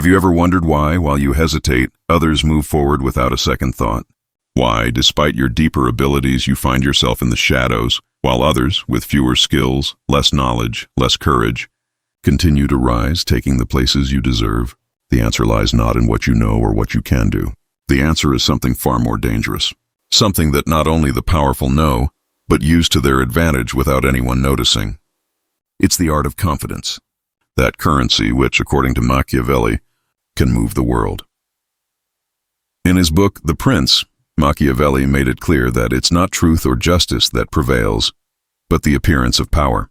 Have you ever wondered why, while you hesitate, others move forward without a second thought? Why, despite your deeper abilities, you find yourself in the shadows, while others, with fewer skills, less knowledge, less courage, continue to rise, taking the places you deserve? The answer lies not in what you know or what you can do. The answer is something far more dangerous. Something that not only the powerful know, but use to their advantage without anyone noticing. It's the art of confidence. That currency which, according to Machiavelli, can move the world. In his book, The Prince, Machiavelli made it clear that it's not truth or justice that prevails, but the appearance of power.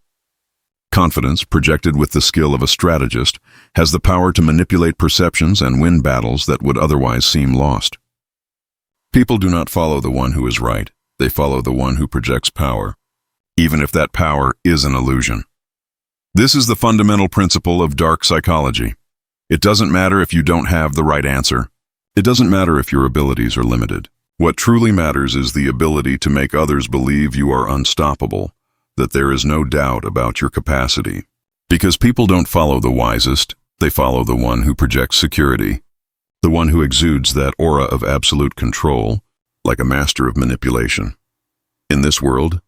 Confidence, projected with the skill of a strategist, has the power to manipulate perceptions and win battles that would otherwise seem lost. People do not follow the one who is right. They follow the one who projects power, even if that power is an illusion. This is the fundamental principle of dark psychology. It doesn't matter if you don't have the right answer. It doesn't matter if your abilities are limited. What truly matters is the ability to make others believe you are unstoppable, that there is no doubt about your capacity. Because people don't follow the wisest, they follow the one who projects security, the one who exudes that aura of absolute control, like a master of manipulation. In this world,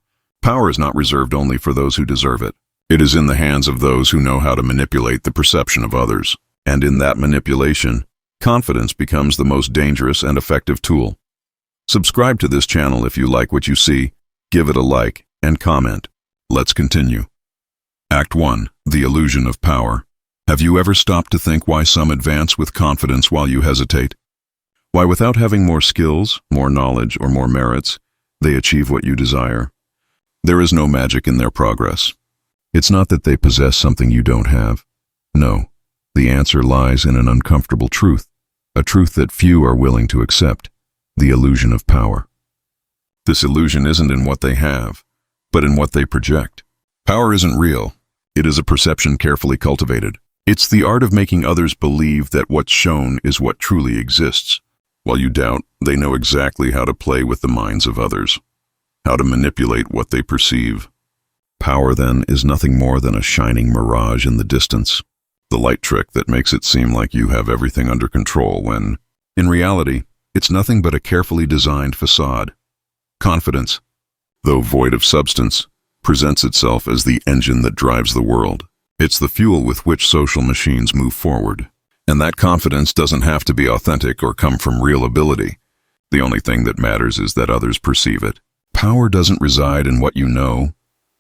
power is not reserved only for those who deserve it. It is in the hands of those who know how to manipulate the perception of others. And in that manipulation, confidence becomes the most dangerous and effective tool. Subscribe to this channel if you like what you see, give it a like, and comment. Let's continue. Act 1. The Illusion of Power. Have you ever stopped to think why some advance with confidence while you hesitate? Why, without having more skills, more knowledge, or more merits, they achieve what you desire? There is no magic in their progress. It's not that they possess something you don't have. No, the answer lies in an uncomfortable truth, a truth that few are willing to accept, the illusion of power. This illusion isn't in what they have, but in what they project. Power isn't real. It is a perception carefully cultivated. It's the art of making others believe that what's shown is what truly exists. While you doubt, they know exactly how to play with the minds of others, how to manipulate what they perceive. Power, then, is nothing more than a shining mirage in the distance, the light trick that makes it seem like you have everything under control when, in reality, it's nothing but a carefully designed facade. Confidence, though void of substance, presents itself as the engine that drives the world. It's the fuel with which social machines move forward. And that confidence doesn't have to be authentic or come from real ability. The only thing that matters is that others perceive it. Power doesn't reside in what you know,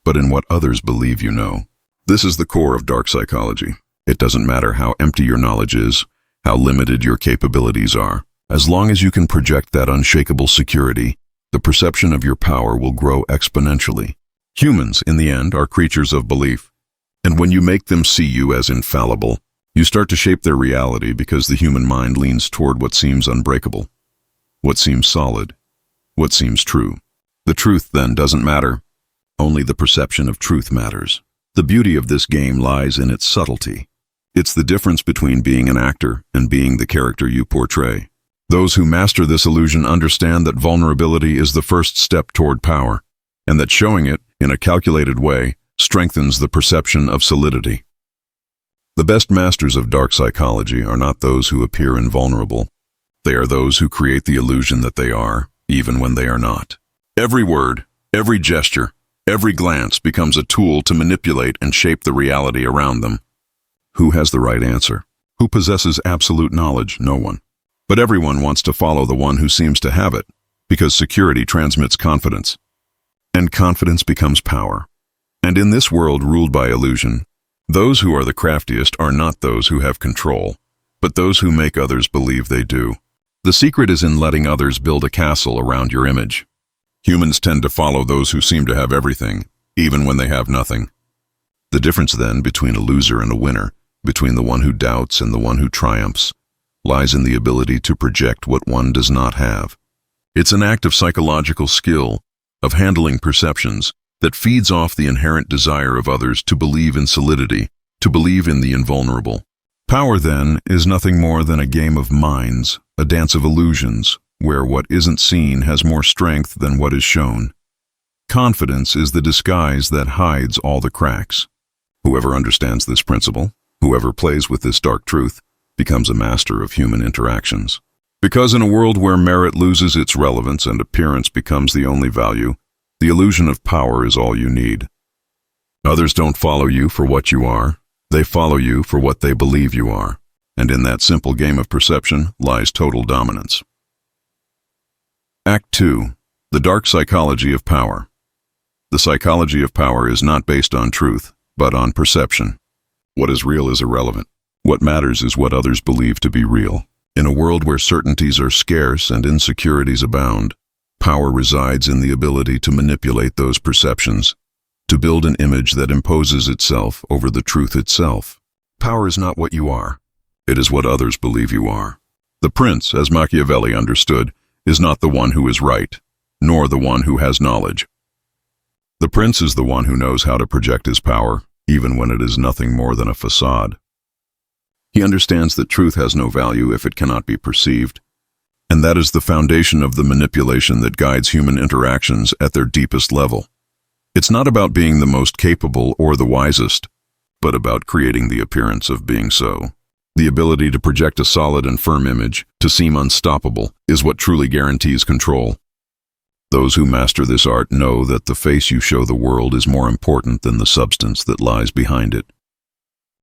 but in what others believe you know. This is the core of dark psychology. It doesn't matter how empty your knowledge is, how limited your capabilities are. As long as you can project that unshakable security, the perception of your power will grow exponentially. Humans, in the end, are creatures of belief. And when you make them see you as infallible, you start to shape their reality because the human mind leans toward what seems unbreakable, what seems solid, what seems true. The truth, then, doesn't matter. Only the perception of truth matters. The beauty of this game lies in its subtlety. It's the difference between being an actor and being the character you portray. Those who master this illusion understand that vulnerability is the first step toward power, and that showing it, in a calculated way, strengthens the perception of solidity. The best masters of dark psychology are not those who appear invulnerable. They are those who create the illusion that they are, even when they are not. Every word, every gesture, every glance becomes a tool to manipulate and shape the reality around them. Who has the right answer? Who possesses absolute knowledge? No one. But everyone wants to follow the one who seems to have it, because security transmits confidence. And confidence becomes power. And in this world ruled by illusion, those who are the craftiest are not those who have control, but those who make others believe they do. The secret is in letting others build a castle around your image. Humans tend to follow those who seem to have everything, even when they have nothing. The difference then between a loser and a winner, between the one who doubts and the one who triumphs, lies in the ability to project what one does not have. It's an act of psychological skill, of handling perceptions, that feeds off the inherent desire of others to believe in solidity, to believe in the invulnerable. Power, then, is nothing more than a game of minds, a dance of illusions, where what isn't seen has more strength than what is shown. Confidence is the disguise that hides all the cracks. Whoever understands this principle, whoever plays with this dark truth, becomes a master of human interactions. Because in a world where merit loses its relevance and appearance becomes the only value, the illusion of power is all you need. Others don't follow you for what you are, they follow you for what they believe you are. And in that simple game of perception lies total dominance. Act 2. The Dark Psychology of Power. The psychology of power is not based on truth, but on perception. What is real is irrelevant. What matters is what others believe to be real. In a world where certainties are scarce and insecurities abound, power resides in the ability to manipulate those perceptions, to build an image that imposes itself over the truth itself. Power is not what you are. It is what others believe you are. The prince, as Machiavelli understood, is not the one who is right, nor the one who has knowledge. The prince is the one who knows how to project his power, even when it is nothing more than a facade. He understands that truth has no value if it cannot be perceived, and that is the foundation of the manipulation that guides human interactions at their deepest level. It's not about being the most capable or the wisest, but about creating the appearance of being so. The ability to project a solid and firm image, to seem unstoppable, is what truly guarantees control. Those who master this art know that the face you show the world is more important than the substance that lies behind it.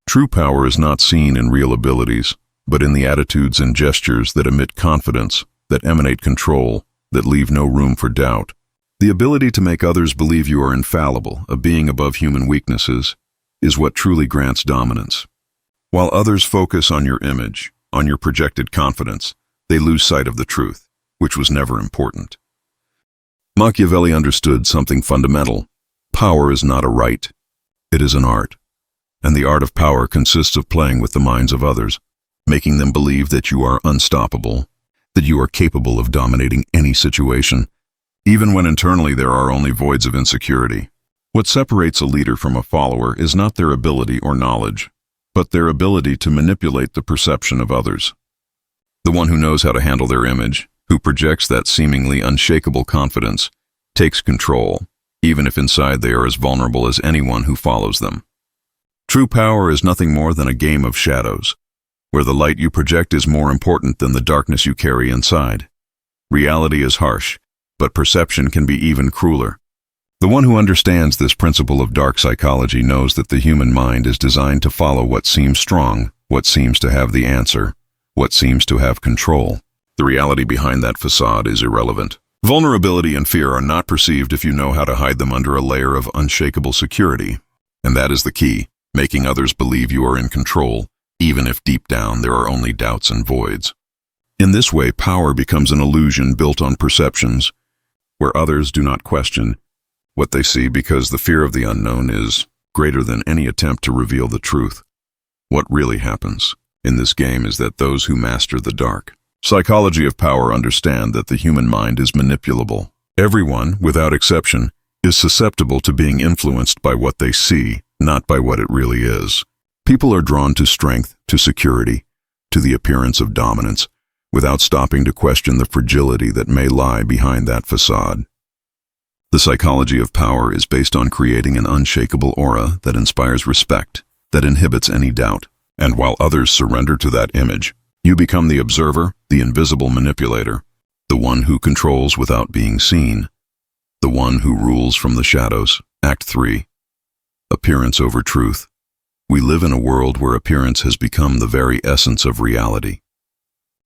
True power is not seen in real abilities, but in the attitudes and gestures that emit confidence, that emanate control, that leave no room for doubt. The ability to make others believe you are infallible, a being above human weaknesses, is what truly grants dominance. While others focus on your image, on your projected confidence, they lose sight of the truth, which was never important. Machiavelli understood something fundamental. Power is not a right, it is an art. And the art of power consists of playing with the minds of others, making them believe that you are unstoppable, that you are capable of dominating any situation, even when internally there are only voids of insecurity. What separates a leader from a follower is not their ability or knowledge, but their ability to manipulate the perception of others. The one who knows how to handle their image, who projects that seemingly unshakable confidence, takes control, even if inside they are as vulnerable as anyone who follows them. True power is nothing more than a game of shadows, where the light you project is more important than the darkness you carry inside. Reality is harsh, but perception can be even crueler. The one who understands this principle of dark psychology knows that the human mind is designed to follow what seems strong, what seems to have the answer, what seems to have control. The reality behind that facade is irrelevant. Vulnerability and fear are not perceived if you know how to hide them under a layer of unshakable security. And that is the key, making others believe you are in control, even if deep down there are only doubts and voids. In this way, power becomes an illusion built on perceptions, where others do not question what they see because the fear of the unknown is greater than any attempt to reveal the truth. What really happens in this game is that those who master the dark psychology of power understand that the human mind is manipulable. Everyone, without exception, is susceptible to being influenced by what they see, not by what it really is. People are drawn to strength, to security, to the appearance of dominance, without stopping to question the fragility that may lie behind that facade. The psychology of power is based on creating an unshakable aura that inspires respect, that inhibits any doubt. And while others surrender to that image, you become the observer, the invisible manipulator, the one who controls without being seen, the one who rules from the shadows. Act 3. Appearance over truth. We live in a world where appearance has become the very essence of reality.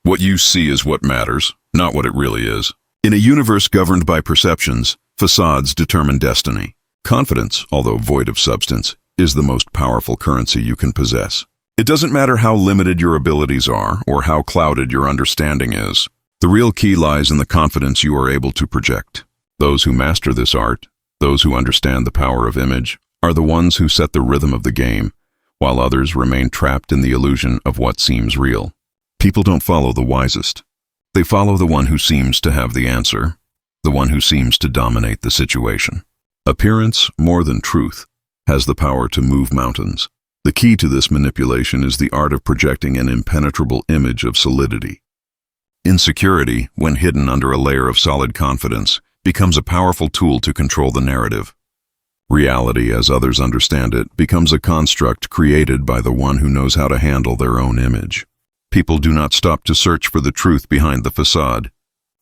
What you see is what matters, not what it really is. In a universe governed by perceptions, facades determine destiny. Confidence, although void of substance, is the most powerful currency you can possess. It doesn't matter how limited your abilities are or how clouded your understanding is. The real key lies in the confidence you are able to project. Those who master this art, those who understand the power of image, are the ones who set the rhythm of the game, while others remain trapped in the illusion of what seems real. People don't follow the wisest. They follow the one who seems to have the answer, the one who seems to dominate the situation. Appearance, more than truth, has the power to move mountains. The key to this manipulation is the art of projecting an impenetrable image of solidity. Insecurity, when hidden under a layer of solid confidence, becomes a powerful tool to control the narrative. Reality, as others understand it, becomes a construct created by the one who knows how to handle their own image. People do not stop to search for the truth behind the facade.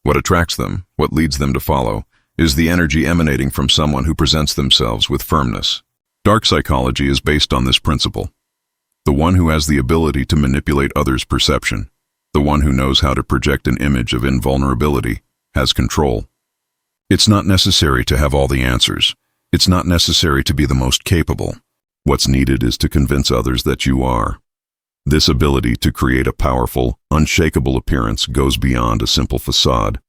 What attracts them, what leads them to follow, is the energy emanating from someone who presents themselves with firmness. Dark psychology is based on this principle. The one who has the ability to manipulate others' perception, the one who knows how to project an image of invulnerability, has control. It's not necessary to have all the answers. It's not necessary to be the most capable. What's needed is to convince others that you are. This ability to create a powerful, unshakable appearance goes beyond a simple facade.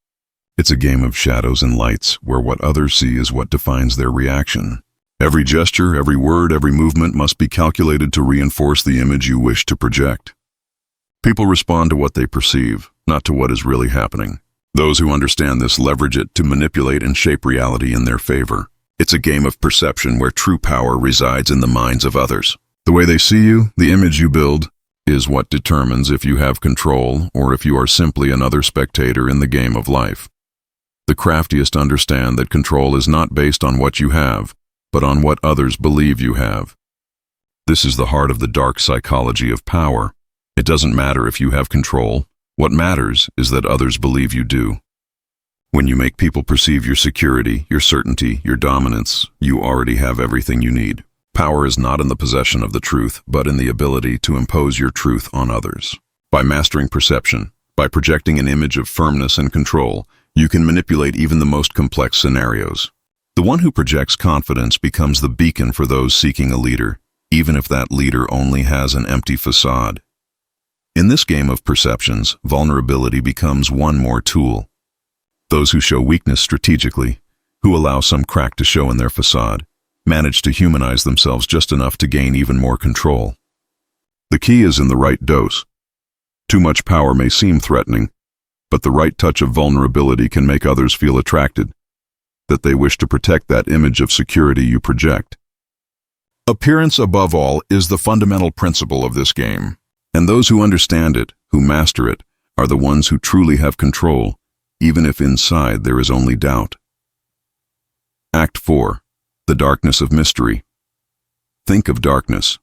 It's a game of shadows and lights where what others see is what defines their reaction. Every gesture, every word, every movement must be calculated to reinforce the image you wish to project. People respond to what they perceive, not to what is really happening. Those who understand this leverage it to manipulate and shape reality in their favor. It's a game of perception where true power resides in the minds of others. The way they see you, the image you build, is what determines if you have control or if you are simply another spectator in the game of life. The craftiest understand that control is not based on what you have, but on what others believe you have. This is the heart of the dark psychology of power. It doesn't matter if you have control. What matters is that others believe you do. When you make people perceive your security, your certainty, your dominance, you already have everything you need. Power is not in the possession of the truth, but in the ability to impose your truth on others. By mastering perception, by projecting an image of firmness and control, you can manipulate even the most complex scenarios. The one who projects confidence becomes the beacon for those seeking a leader, even if that leader only has an empty facade. In this game of perceptions, vulnerability becomes one more tool. Those who show weakness strategically, who allow some crack to show in their facade, manage to humanize themselves just enough to gain even more control. The key is in the right dose. Too much power may seem threatening, but the right touch of vulnerability can make others feel attracted, that they wish to protect that image of security you project. Appearance above all is the fundamental principle of this game, and those who understand it, who master it, are the ones who truly have control, even if inside there is only doubt. Act 4. The darkness of mystery. Think of darkness.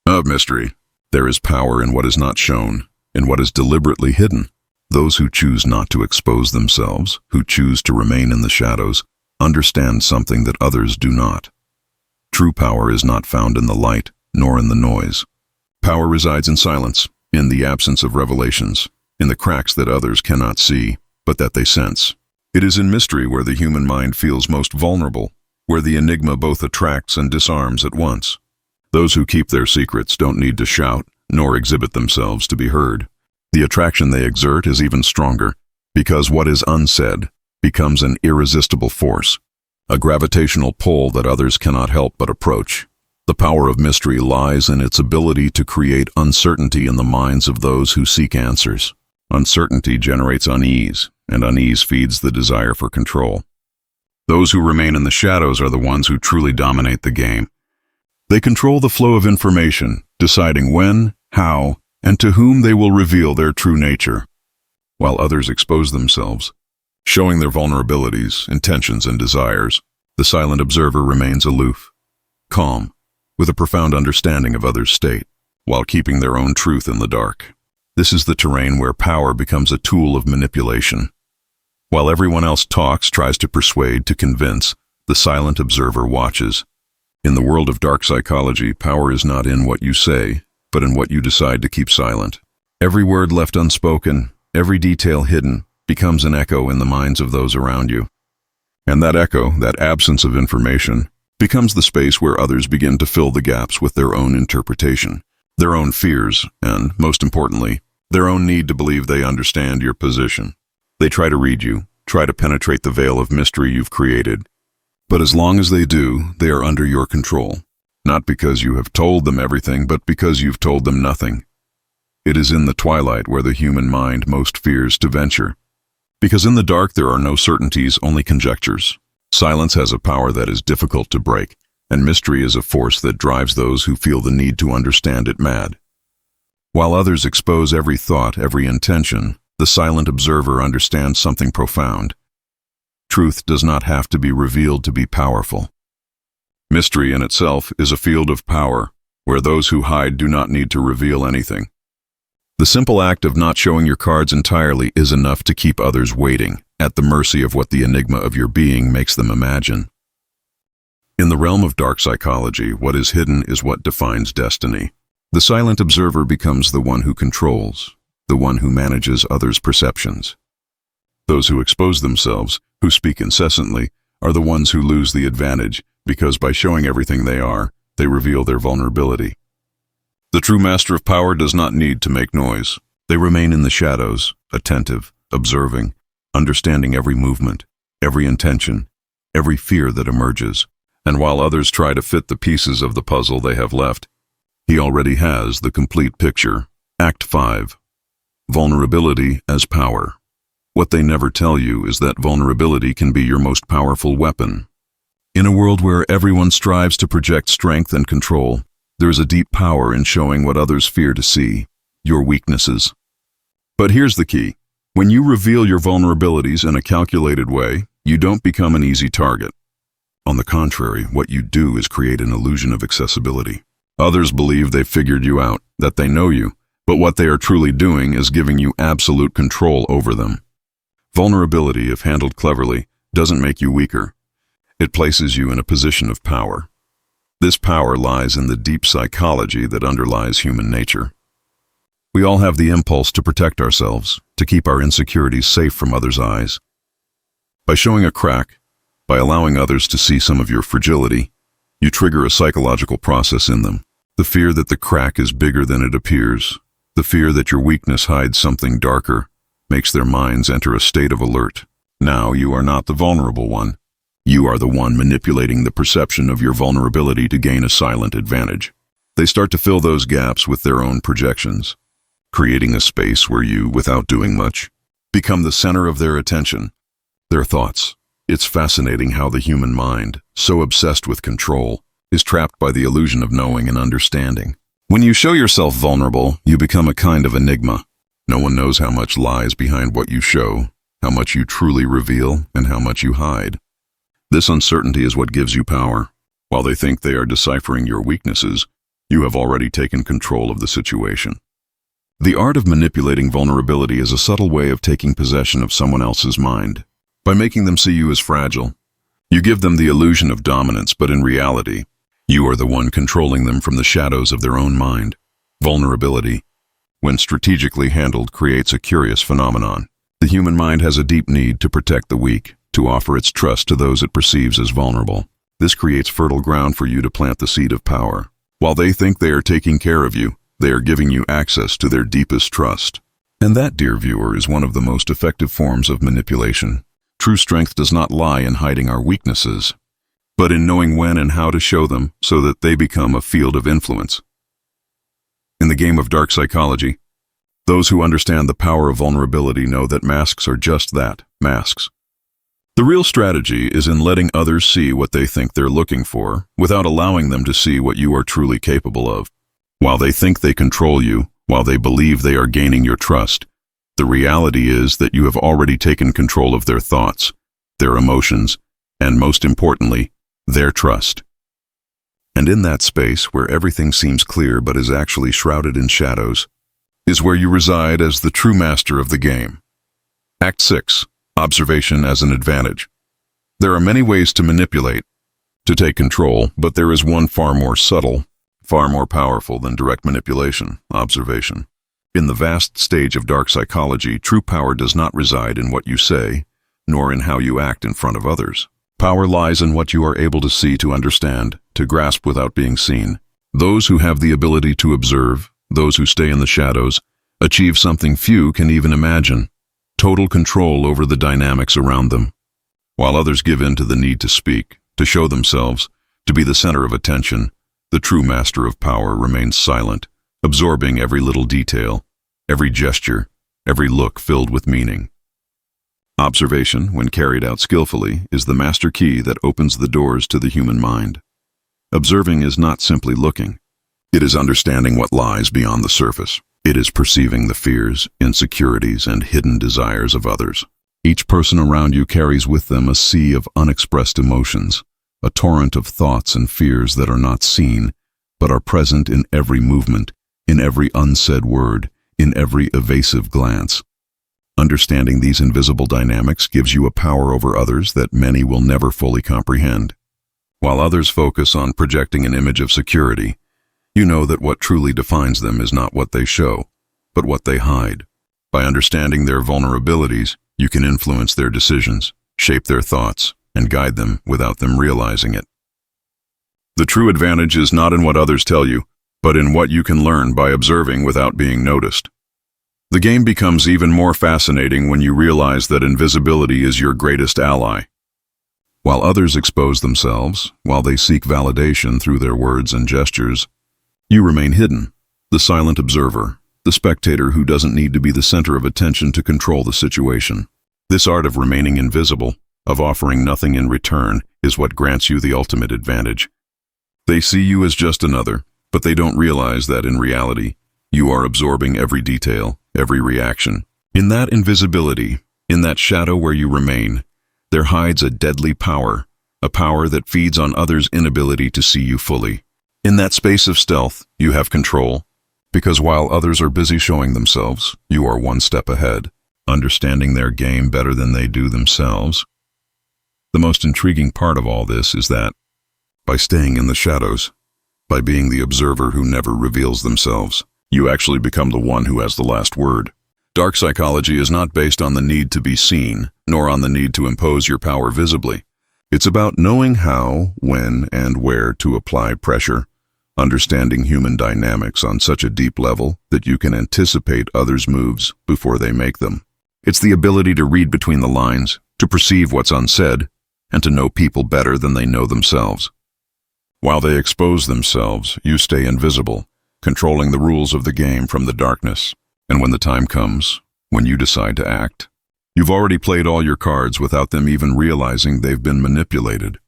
Of mystery. There is power in what is not shown, in what is deliberately hidden. Those who choose not to expose themselves, who choose to remain in the shadows, understand something that others do not. True power is not found in the light, nor in the noise. Power resides in silence, in the absence of revelations, in the cracks that others cannot see, but that they sense. It is in mystery where the human mind feels most vulnerable, where the enigma both attracts and disarms at once. Those who keep their secrets don't need to shout, nor exhibit themselves to be heard. The attraction they exert is even stronger, because what is unsaid becomes an irresistible force, a gravitational pull that others cannot help but approach. The power of mystery lies in its ability to create uncertainty in the minds of those who seek answers. Uncertainty generates unease, and unease feeds the desire for control. Those who remain in the shadows are the ones who truly dominate the game. They control the flow of information, deciding when, how, and to whom they will reveal their true nature, while others expose themselves, showing their vulnerabilities, intentions, and desires. The silent observer remains aloof, calm, with a profound understanding of others' state, while keeping their own truth in the dark. This is the terrain where power becomes a tool of manipulation. While everyone else talks, tries to persuade, to convince, the silent observer watches. In the world of dark psychology, power is not in what you say, but in what you decide to keep silent. Every word left unspoken, every detail hidden, becomes an echo in the minds of those around you. And that echo, that absence of information, becomes the space where others begin to fill the gaps with their own interpretation, their own fears, and, most importantly, their own need to believe they understand your position. They try to read you, try to penetrate the veil of mystery you've created. But as long as they do, they are under your control. Not because you have told them everything, but because you've told them nothing. It is in the twilight where the human mind most fears to venture. Because in the dark there are no certainties, only conjectures. Silence has a power that is difficult to break, and mystery is a force that drives those who feel the need to understand it mad. While others expose every thought, every intention, the silent observer understands something profound. Truth does not have to be revealed to be powerful. Mystery in itself is a field of power, where those who hide do not need to reveal anything. The simple act of not showing your cards entirely is enough to keep others waiting, at the mercy of what the enigma of your being makes them imagine. In the realm of dark psychology, what is hidden is what defines destiny. The silent observer becomes the one who controls, the one who manages others' perceptions. Those who expose themselves, who speak incessantly, are the ones who lose the advantage, because by showing everything they are, they reveal their vulnerability. The true master of power does not need to make noise. They remain in the shadows, attentive, observing, understanding every movement, every intention, every fear that emerges. And while others try to fit the pieces of the puzzle they have left, he already has the complete picture. Act 5. Vulnerability as power. What they never tell you is that vulnerability can be your most powerful weapon. In a world where everyone strives to project strength and control, there is a deep power in showing what others fear to see, your weaknesses. But here's the key. When you reveal your vulnerabilities in a calculated way, you don't become an easy target. On the contrary, what you do is create an illusion of accessibility. Others believe they've figured you out, that they know you, but what they are truly doing is giving you absolute control over them. Vulnerability, if handled cleverly, doesn't make you weaker. It places you in a position of power. This power lies in the deep psychology that underlies human nature. We all have the impulse to protect ourselves, to keep our insecurities safe from others' eyes. By showing a crack, by allowing others to see some of your fragility, you trigger a psychological process in them. The fear that the crack is bigger than it appears, the fear that your weakness hides something darker, makes their minds enter a state of alert. Now you are not the vulnerable one. You are the one manipulating the perception of your vulnerability to gain a silent advantage. They start to fill those gaps with their own projections, creating a space where you, without doing much, become the center of their attention, their thoughts. It's fascinating how the human mind, so obsessed with control, is trapped by the illusion of knowing and understanding. When you show yourself vulnerable, you become a kind of enigma. No one knows how much lies behind what you show, how much you truly reveal, and how much you hide. This uncertainty is what gives you power. While they think they are deciphering your weaknesses, you have already taken control of the situation. The art of manipulating vulnerability is a subtle way of taking possession of someone else's mind. By making them see you as fragile, you give them the illusion of dominance, but in reality, you are the one controlling them from the shadows of their own mind. Vulnerability, when strategically handled, creates a curious phenomenon. The human mind has a deep need to protect the weak, to offer its trust to those it perceives as vulnerable. This creates fertile ground for you to plant the seed of power. While they think they are taking care of you, they are giving you access to their deepest trust. And that, dear viewer, is one of the most effective forms of manipulation. True strength does not lie in hiding our weaknesses, but in knowing when and how to show them so that they become a field of influence. In the game of dark psychology, those who understand the power of vulnerability know that masks are just that, masks. The real strategy is in letting others see what they think they're looking for, without allowing them to see what you are truly capable of. While they think they control you, while they believe they are gaining your trust, the reality is that you have already taken control of their thoughts, their emotions, and most importantly, their trust. And in that space, where everything seems clear but is actually shrouded in shadows, is where you reside as the true master of the game. Act 6. Observation as an advantage. There are many ways to manipulate, to take control, but there is one far more subtle, far more powerful than direct manipulation: observation. In the vast stage of dark psychology, true power does not reside in what you say, nor in how you act in front of others. Power lies in what you are able to see, to understand, to grasp without being seen. Those who have the ability to observe, those who stay in the shadows, achieve something few can even imagine: total control over the dynamics around them. While others give in to the need to speak, to show themselves, to be the center of attention, the true master of power remains silent, absorbing every little detail, every gesture, every look filled with meaning. Observation, when carried out skillfully, is the master key that opens the doors to the human mind. Observing is not simply looking. It is understanding what lies beyond the surface. It is perceiving the fears, insecurities, and hidden desires of others. Each person around you carries with them a sea of unexpressed emotions, a torrent of thoughts and fears that are not seen, but are present in every movement, in every unsaid word, in every evasive glance. Understanding these invisible dynamics gives you a power over others that many will never fully comprehend. While others focus on projecting an image of security, you know that what truly defines them is not what they show, but what they hide. By understanding their vulnerabilities, you can influence their decisions, shape their thoughts, and guide them without them realizing it. The true advantage is not in what others tell you, but in what you can learn by observing without being noticed. The game becomes even more fascinating when you realize that invisibility is your greatest ally. While others expose themselves, while they seek validation through their words and gestures, you remain hidden, the silent observer, the spectator who doesn't need to be the center of attention to control the situation. This art of remaining invisible, of offering nothing in return, is what grants you the ultimate advantage. They see you as just another, but they don't realize that in reality, you are absorbing every detail, every reaction. In that invisibility, in that shadow where you remain, there hides a deadly power, a power that feeds on others' inability to see you fully. In that space of stealth, you have control, because while others are busy showing themselves, you are one step ahead, understanding their game better than they do themselves. The most intriguing part of all this is that, by staying in the shadows, by being the observer who never reveals themselves, you actually become the one who has the last word. Dark psychology is not based on the need to be seen, nor on the need to impose your power visibly. It's about knowing how, when, and where to apply pressure, understanding human dynamics on such a deep level that you can anticipate others' moves before they make them. It's the ability to read between the lines, to perceive what's unsaid, and to know people better than they know themselves. While they expose themselves, you stay invisible, controlling the rules of the game from the darkness. And when the time comes, when you decide to act, you've already played all your cards without them even realizing they've been manipulated.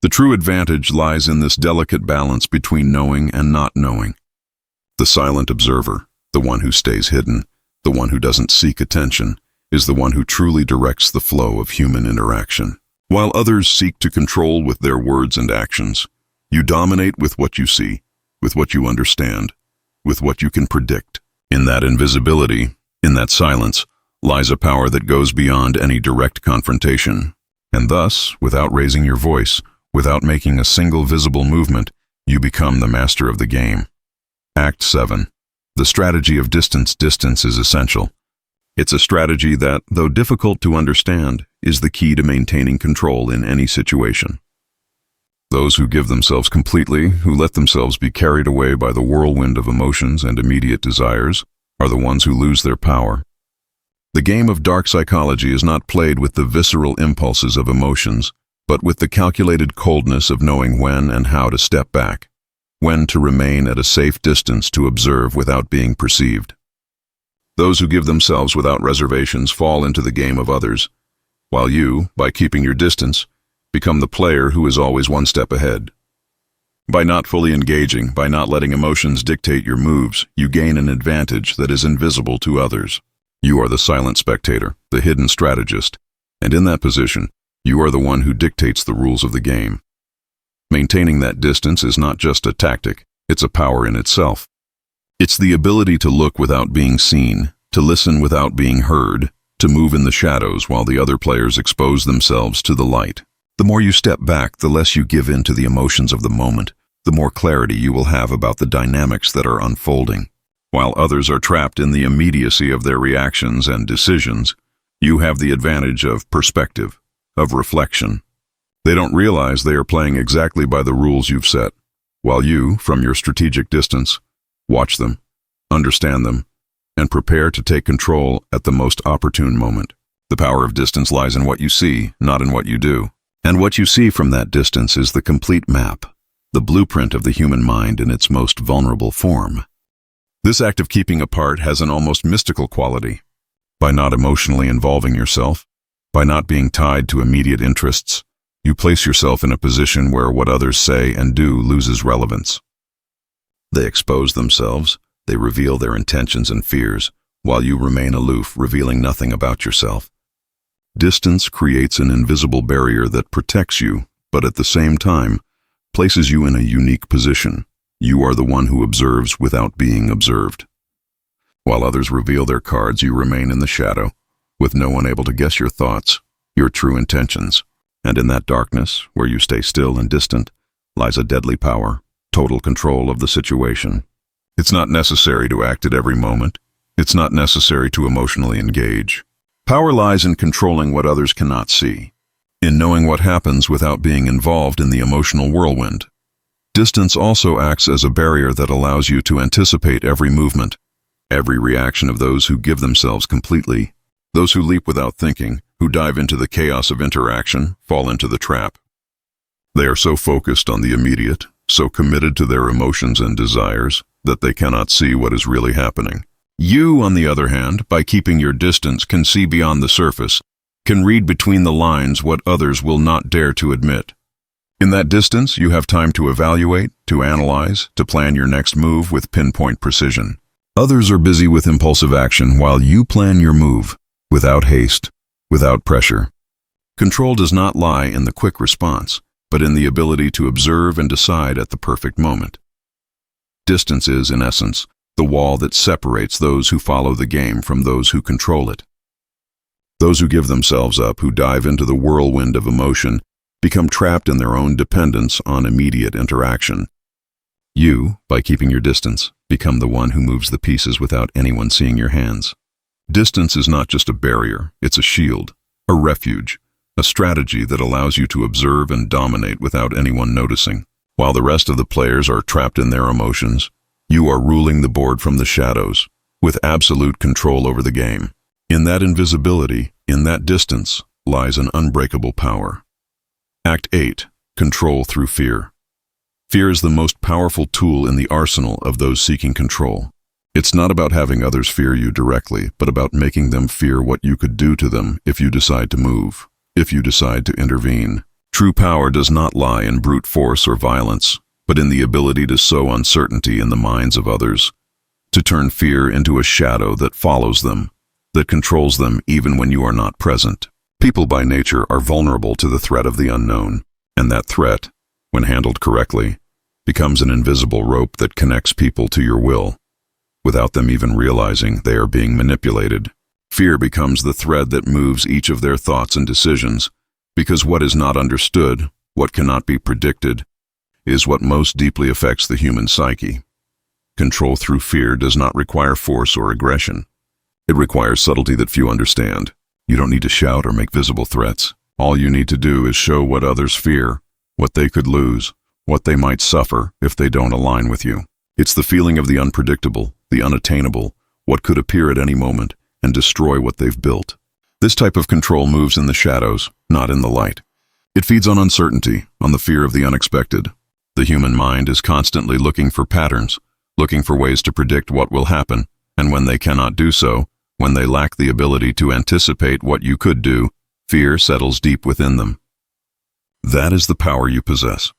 The true advantage lies in this delicate balance between knowing and not knowing. The silent observer, the one who stays hidden, the one who doesn't seek attention, is the one who truly directs the flow of human interaction. While others seek to control with their words and actions, you dominate with what you see, with what you understand, with what you can predict. In that invisibility, in that silence, lies a power that goes beyond any direct confrontation. And thus, without raising your voice, without making a single visible movement, you become the master of the game. Act 7. The strategy of distance is essential. It's a strategy that, though difficult to understand, is the key to maintaining control in any situation. Those who give themselves completely, who let themselves be carried away by the whirlwind of emotions and immediate desires, are the ones who lose their power. The game of dark psychology is not played with the visceral impulses of emotions, but with the calculated coldness of knowing when and how to step back, when to remain at a safe distance to observe without being perceived. Those who give themselves without reservations fall into the game of others, while you, by keeping your distance, become the player who is always one step ahead. By not fully engaging, by not letting emotions dictate your moves, you gain an advantage that is invisible to others. You are the silent spectator, the hidden strategist, and in that position, you are the one who dictates the rules of the game. Maintaining that distance is not just a tactic, it's a power in itself. It's the ability to look without being seen, to listen without being heard, to move in the shadows while the other players expose themselves to the light. The more you step back, the less you give in to the emotions of the moment, the more clarity you will have about the dynamics that are unfolding. While others are trapped in the immediacy of their reactions and decisions, you have the advantage of perspective, of reflection. They don't realize they are playing exactly by the rules you've set, while you, from your strategic distance, watch them, understand them, and prepare to take control at the most opportune moment. The power of distance lies in what you see, not in what you do. And what you see from that distance is the complete map, the blueprint of the human mind in its most vulnerable form. This act of keeping apart has an almost mystical quality. By not emotionally involving yourself, by not being tied to immediate interests, you place yourself in a position where what others say and do loses relevance. They expose themselves, they reveal their intentions and fears, while you remain aloof, revealing nothing about yourself. Distance creates an invisible barrier that protects you, but at the same time, places you in a unique position. You are the one who observes without being observed. While others reveal their cards, you remain in the shadow, with no one able to guess your thoughts, your true intentions. And in that darkness, where you stay still and distant, lies a deadly power, total control of the situation. It's not necessary to act at every moment. It's not necessary to emotionally engage. Power lies in controlling what others cannot see, in knowing what happens without being involved in the emotional whirlwind. Distance also acts as a barrier that allows you to anticipate every movement, every reaction of those who give themselves completely. Those who leap without thinking, who dive into the chaos of interaction, fall into the trap. They are so focused on the immediate, so committed to their emotions and desires, that they cannot see what is really happening. You, on the other hand, by keeping your distance, can see beyond the surface, can read between the lines what others will not dare to admit. In that distance, you have time to evaluate, to analyze, to plan your next move with pinpoint precision. Others are busy with impulsive action while you plan your move, without haste, without pressure. Control does not lie in the quick response, but in the ability to observe and decide at the perfect moment. Distance is, in essence, the wall that separates those who follow the game from those who control it. Those who give themselves up, who dive into the whirlwind of emotion, become trapped in their own dependence on immediate interaction. You, by keeping your distance, become the one who moves the pieces without anyone seeing your hands. Distance is not just a barrier, it's a shield, a refuge, a strategy that allows you to observe and dominate without anyone noticing. While the rest of the players are trapped in their emotions, you are ruling the board from the shadows, with absolute control over the game. In that invisibility, in that distance, lies an unbreakable power. Act 8. Control through fear. Fear is the most powerful tool in the arsenal of those seeking control. It's not about having others fear you directly, but about making them fear what you could do to them if you decide to move, if you decide to intervene. True power does not lie in brute force or violence, but in the ability to sow uncertainty in the minds of others, to turn fear into a shadow that follows them, that controls them even when you are not present. People by nature are vulnerable to the threat of the unknown, and that threat, when handled correctly, becomes an invisible rope that connects people to your will, without them even realizing they are being manipulated. Fear becomes the thread that moves each of their thoughts and decisions, because what is not understood, what cannot be predicted, is what most deeply affects the human psyche. Control through fear does not require force or aggression. It requires subtlety that few understand. You don't need to shout or make visible threats. All you need to do is show what others fear, what they could lose, what they might suffer if they don't align with you. It's the feeling of the unpredictable, the unattainable, what could appear at any moment and destroy what they've built. This type of control moves in the shadows, not in the light. It feeds on uncertainty, on the fear of the unexpected. The human mind is constantly looking for patterns, looking for ways to predict what will happen, and when they cannot do so, when they lack the ability to anticipate what you could do, fear settles deep within them. That is the power you possess,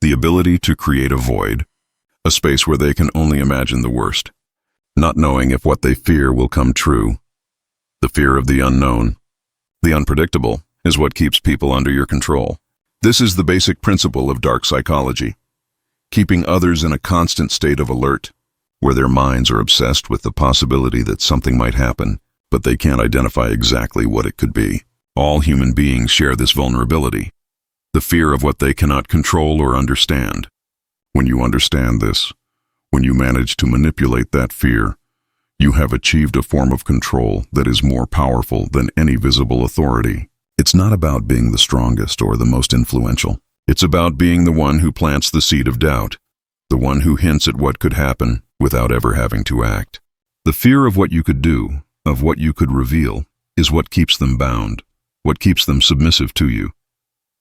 the ability to create a void, a space where they can only imagine the worst, not knowing if what they fear will come true. The fear of the unknown, the unpredictable, is what keeps people under your control. This is the basic principle of dark psychology, keeping others in a constant state of alert, where their minds are obsessed with the possibility that something might happen, but they can't identify exactly what it could be. All human beings share this vulnerability, the fear of what they cannot control or understand. When you understand this, when you manage to manipulate that fear, you have achieved a form of control that is more powerful than any visible authority. It's not about being the strongest or the most influential. It's about being the one who plants the seed of doubt, the one who hints at what could happen without ever having to act. The fear of what you could do, of what you could reveal, is what keeps them bound, what keeps them submissive to you.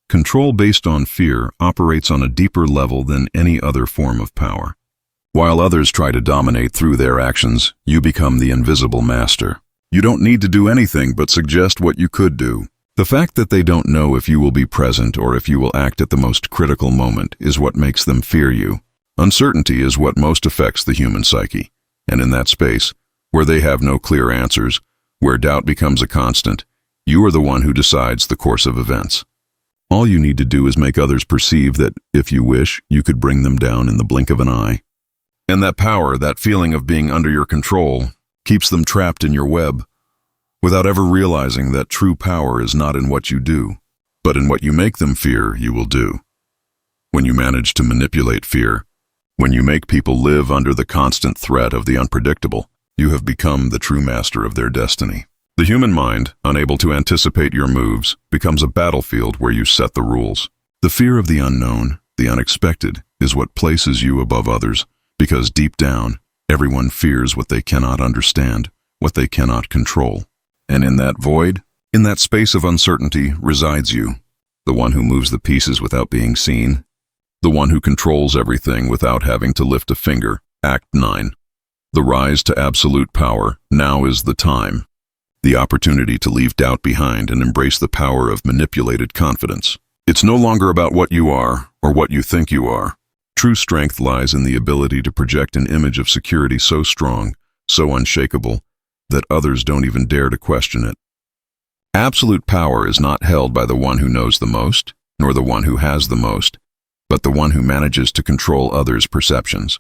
Control based on fear operates on a deeper level than any other form of power. While others try to dominate through their actions, you become the invisible master. You don't need to do anything but suggest what you could do. The fact that they don't know if you will be present or if you will act at the most critical moment is what makes them fear you. Uncertainty is what most affects the human psyche, and in that space, where they have no clear answers, where doubt becomes a constant, you are the one who decides the course of events. All you need to do is make others perceive that, if you wish, you could bring them down in the blink of an eye. And that power, that feeling of being under your control, keeps them trapped in your web, without ever realizing that true power is not in what you do, but in what you make them fear you will do. When you manage to manipulate fear, when you make people live under the constant threat of the unpredictable, you have become the true master of their destiny. The human mind, unable to anticipate your moves, becomes a battlefield where you set the rules. The fear of the unknown, the unexpected, is what places you above others, because deep down, everyone fears what they cannot understand, what they cannot control. And in that void, in that space of uncertainty, resides you, the one who moves the pieces without being seen, the one who controls everything without having to lift a finger. Act 9. The rise to absolute power. Now is the time. The opportunity to leave doubt behind and embrace the power of manipulated confidence. It's no longer about what you are or what you think you are. True strength lies in the ability to project an image of security so strong, so unshakable, that others don't even dare to question it. Absolute power is not held by the one who knows the most, nor the one who has the most, but the one who manages to control others' perceptions.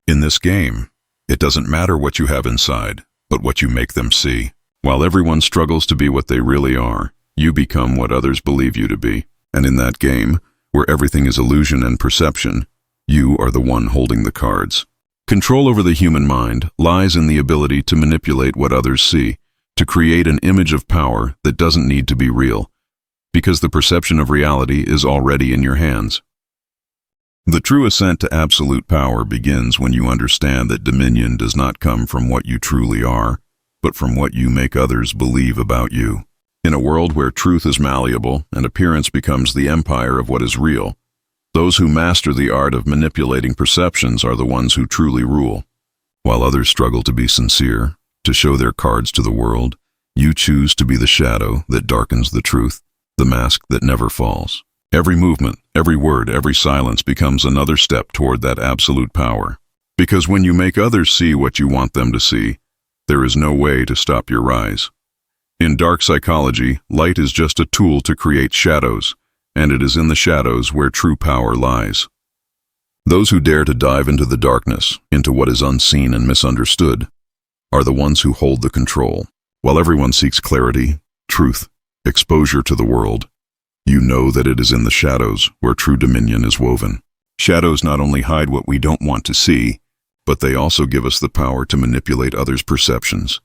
In this game, it doesn't matter what you have inside, but what you make them see. While everyone struggles to be what they really are, you become what others believe you to be. And in that game, where everything is illusion and perception, you are the one holding the cards. Control over the human mind lies in the ability to manipulate what others see, to create an image of power that doesn't need to be real, because the perception of reality is already in your hands. The true ascent to absolute power begins when you understand that dominion does not come from what you truly are, but from what you make others believe about you. In a world where truth is malleable and appearance becomes the empire of what is real, those who master the art of manipulating perceptions are the ones who truly rule. While others struggle to be sincere, to show their cards to the world, you choose to be the shadow that darkens the truth, the mask that never falls. Every movement, every word, every silence becomes another step toward that absolute power. Because when you make others see what you want them to see, there is no way to stop your rise. In dark psychology, light is just a tool to create shadows, and it is in the shadows where true power lies. Those who dare to dive into the darkness, into what is unseen and misunderstood, are the ones who hold the control. While everyone seeks clarity, truth, exposure to the world, you know that it is in the shadows where true dominion is woven. Shadows not only hide what we don't want to see, but they also give us the power to manipulate others' perceptions,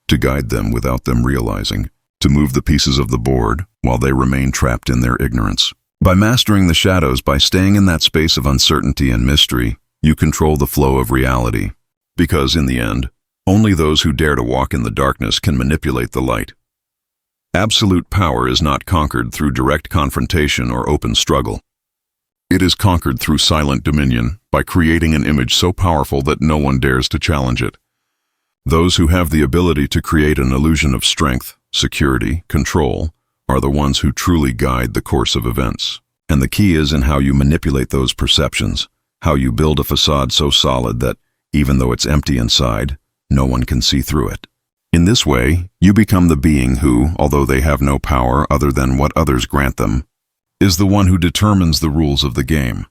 to guide them without them realizing, to move the pieces of the board while they remain trapped in their ignorance. By mastering the shadows, by staying in that space of uncertainty and mystery, you control the flow of reality. Because in the end, only those who dare to walk in the darkness can manipulate the light. Absolute power is not conquered through direct confrontation or open struggle. It is conquered through silent dominion, by creating an image so powerful that no one dares to challenge it. Those who have the ability to create an illusion of strength, security, control, are the ones who truly guide the course of events. And the key is in how you manipulate those perceptions, how you build a facade so solid that, even though it's empty inside, no one can see through it. In this way, you become the being who, although they have no power other than what others grant them, is the one who determines the rules of the game.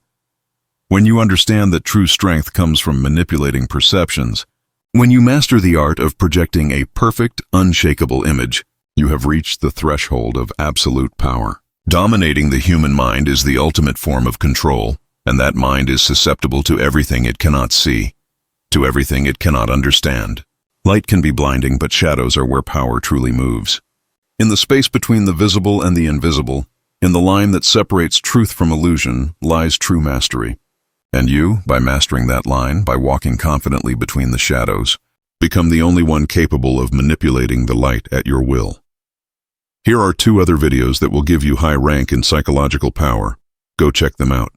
When you understand that true strength comes from manipulating perceptions, when you master the art of projecting a perfect, unshakable image, you have reached the threshold of absolute power. Dominating the human mind is the ultimate form of control, and that mind is susceptible to everything it cannot see, to everything it cannot understand. Light can be blinding, but shadows are where power truly moves. In the space between the visible and the invisible, in the line that separates truth from illusion, lies true mastery. And you, by mastering that line, by walking confidently between the shadows, become the only one capable of manipulating the light at your will. Here are 2 other videos that will give you high rank in psychological power. Go check them out.